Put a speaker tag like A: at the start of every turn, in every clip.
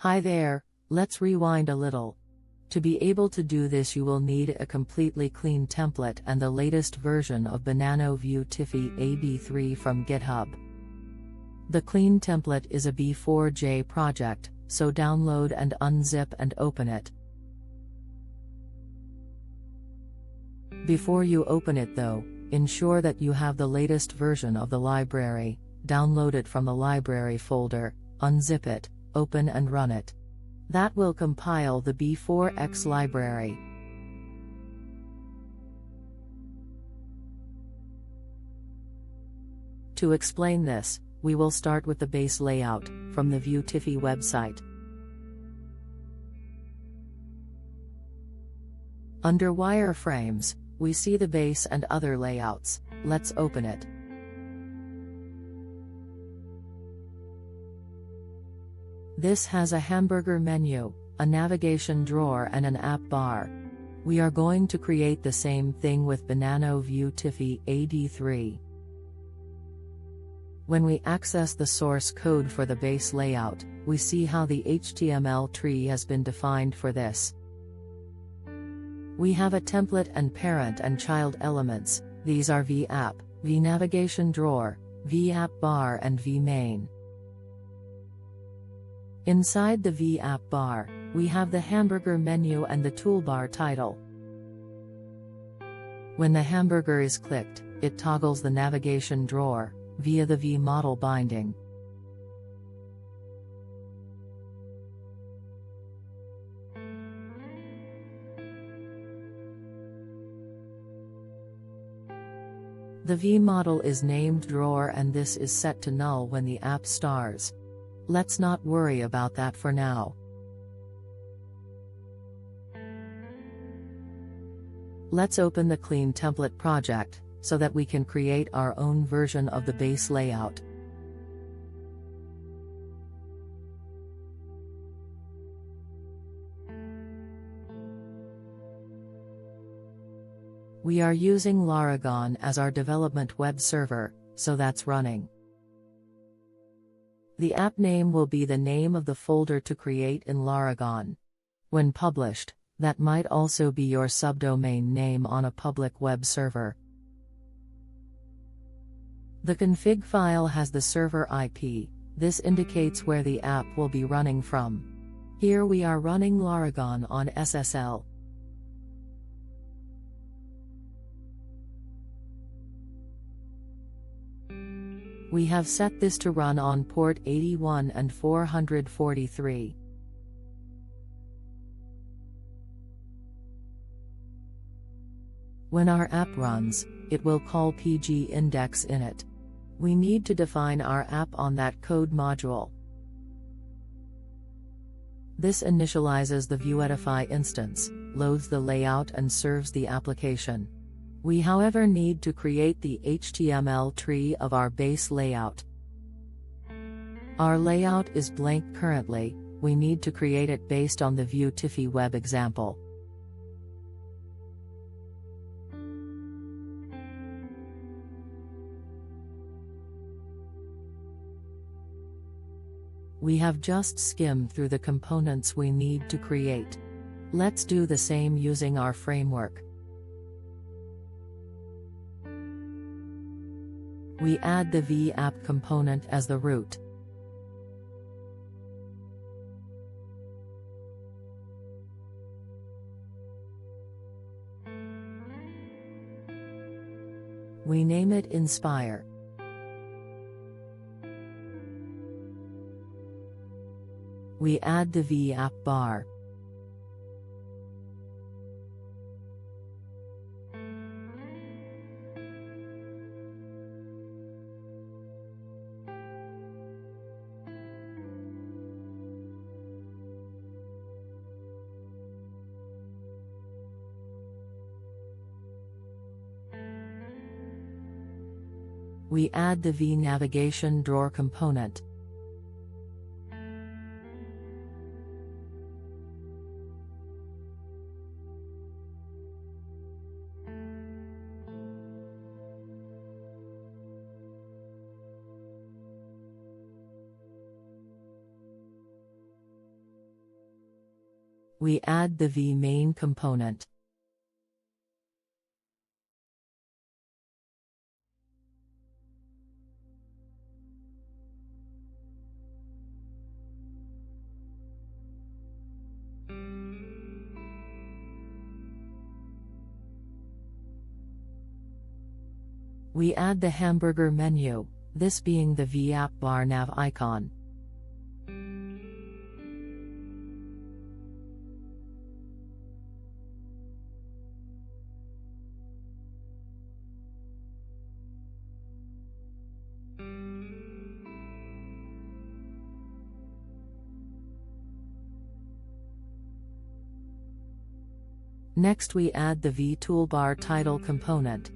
A: Hi there, let's rewind a little. To be able to do this you will need a completely clean template and the latest version of BANanoVuetifyAD3 from GitHub. The clean template is a B4J project, so download and unzip and open it. Before you open it though, ensure that you have the latest version of the library, download it from the library folder, unzip it, open and run it. That will compile the B4X library. To explain this, we will start with the base layout, from the Vuetify website. Under wireframes, we see the base and other layouts. Let's open it. This has a hamburger menu, a navigation drawer and an app bar. We are going to create the same thing with BANanoVuetifyAD3. When we access the source code for the base layout, we see how the HTML tree has been defined for this. We have a template and parent and child elements. These are VApp, VNavigation drawer, VApp bar and VMain. Inside the VApp bar, we have the hamburger menu and the toolbar title. When the hamburger is clicked, it toggles the navigation drawer via the V model binding. The V model is named drawer and this is set to null when the app starts. Let's not worry about that for now. Let's open the clean template project, so that we can create our own version of the base layout. We are using Laragon as our development web server, so that's running. The app name will be the name of the folder to create in Laragon. When published, that might also be your subdomain name on a public web server. The config file has the server IP. This indicates where the app will be running from. Here we are running Laragon on SSL. We have set this to run on port 81 and 443. When our app runs, it will call PG index init. We need to define our app on that code module. This initializes the Vuetify instance, loads the layout and serves the application. We however need to create the HTML tree of our base layout. Our layout is blank currently, we need to create it based on the Vuetify web example. We have just skimmed through the components we need to create. Let's do the same using our framework. We add the VApp component as the root. We name it Inspire. We add the VApp bar. We add the VNavigation drawer component. we add the vMain component. We add the hamburger menu, this being the VApp bar nav icon. Next we add the vToolbar title component.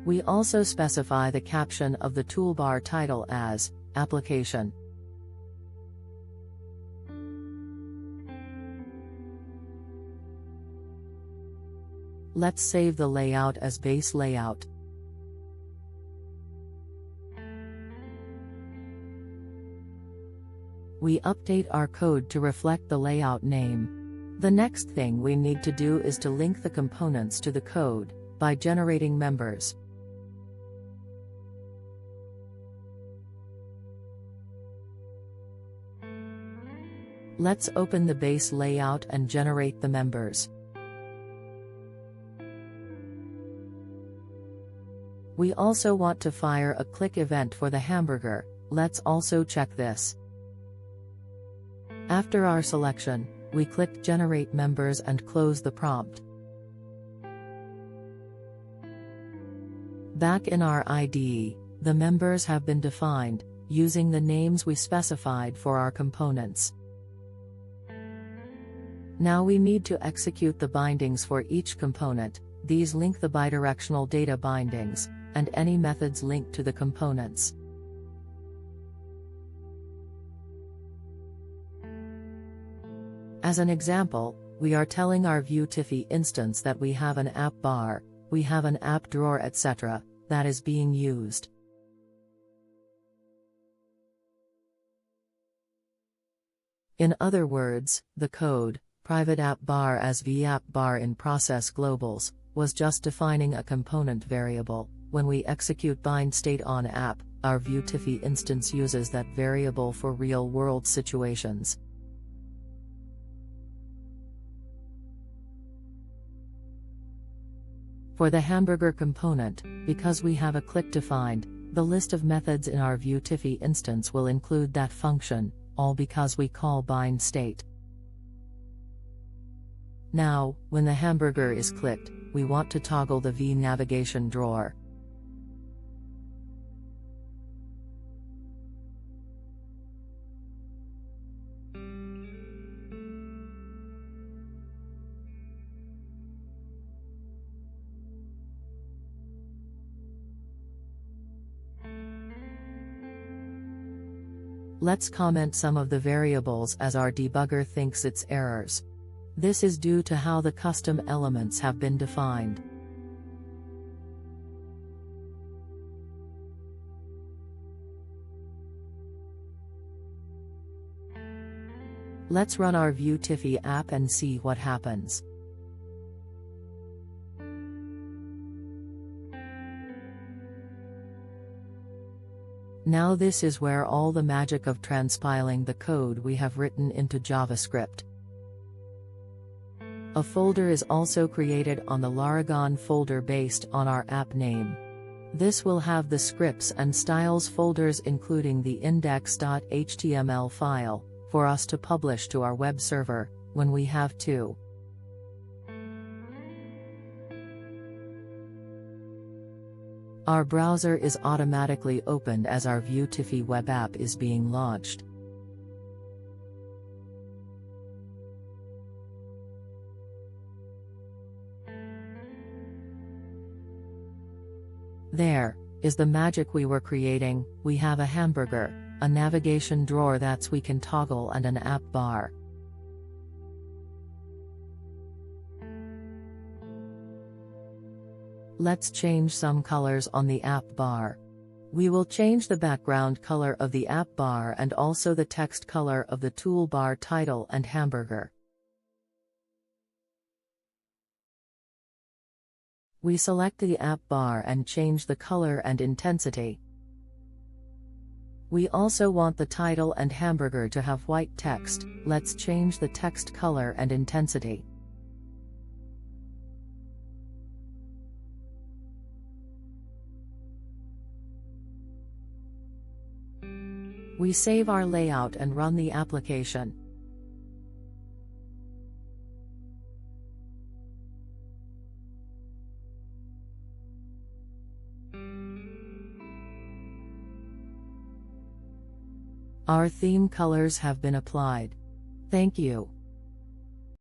A: We also specify the caption of the toolbar title as application. Let's save the layout as base layout. We update our code to reflect the layout name. The next thing we need to do is to link the components to the code by generating members. Let's open the base layout and generate the members. We also want to fire a click event for the hamburger, let's also check this. After our selection, we click Generate Members and close the prompt. Back in our IDE, the members have been defined, using the names we specified for our components. Now we need to execute the bindings for each component. These link the bidirectional data bindings, and any methods linked to the components. As an example, we are telling our Vuetify instance that we have an app bar, we have an app drawer, etc., that is being used. In other words, the code, private app bar as vapp bar in process globals, was just defining a component variable. When we execute bind state on app, our Vuetify instance uses that variable for real-world situations. For the hamburger component, because we have a click defined, the list of methods in our Vuetify instance will include that function, all because we call bind state. Now, when the hamburger is clicked, we want to toggle the vNavigation drawer. Let's comment some of the variables as our debugger thinks it's errors. This is due to how the custom elements have been defined. Let's run our Vuetify app and see what happens. Now this is where all the magic of transpiling the code we have written into JavaScript. A folder is also created on the Laragon folder based on our app name. This will have the scripts and styles folders including the index.html file, for us to publish to our web server, when we have to. Our browser is automatically opened as our Vuetify web app is being launched. There is the magic we were creating. We have a hamburger, a navigation drawer that we can toggle, and an app bar. Let's change some colors on the app bar. We will change the background color of the app bar and also the text color of the toolbar title and hamburger. We select the app bar and change the color and intensity. We also want the title and hamburger to have white text. Let's change the text color and intensity. We save our layout and run the application. Our theme colors have been applied. Thank you.